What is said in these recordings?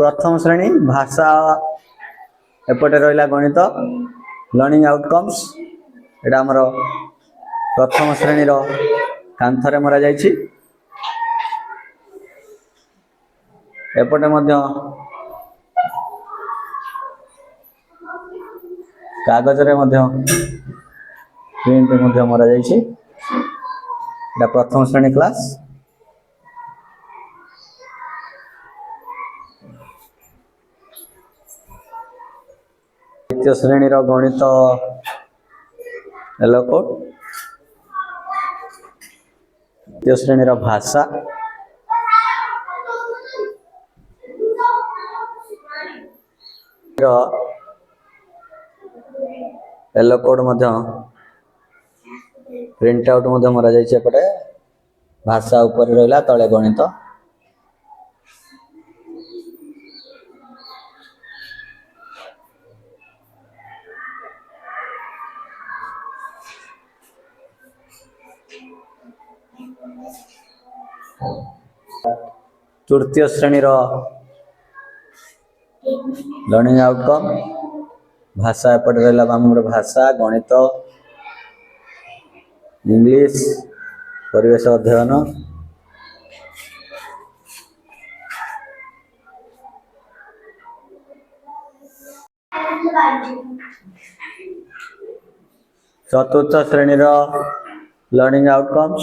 प्रथम श्रेणी भाषा एपटे रहा गणित लर्निंग आउटकम्स एटा आमर प्रथम श्रेणी कांथरे मरा जाइछि। एपटे मध्य कागज रे मध्य प्रिंट मध्य मरा जाइछि। एटा प्रथम श्रेणी क्लास। द्वितीय श्रेणी गणित येलो कोड। तृतीय श्रेणी भाषा येलो कोड प्रिंट आउट मरा जाइए। एपटे भाषा ऊपर रहा तले गणित। तृतीय श्रेणी लर्निंग आउटकम भाषा एपटे रहा भाषा गणित इंग्लिश परिवेश अध्ययन। चतुर्थ श्रेणी लर्निंग आउटकम्स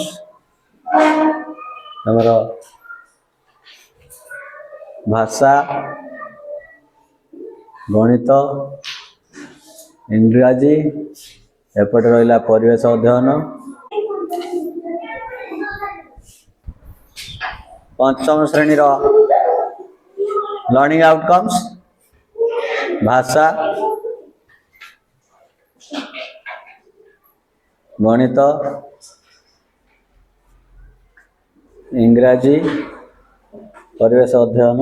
हमर भाषा गणित इंग्राजी एपटे रहा परिवेश अध्ययन। पंचम श्रेणी लर्निंग आउटकम्स भाषा गणित इंग्राजी परिवेश अध्ययन।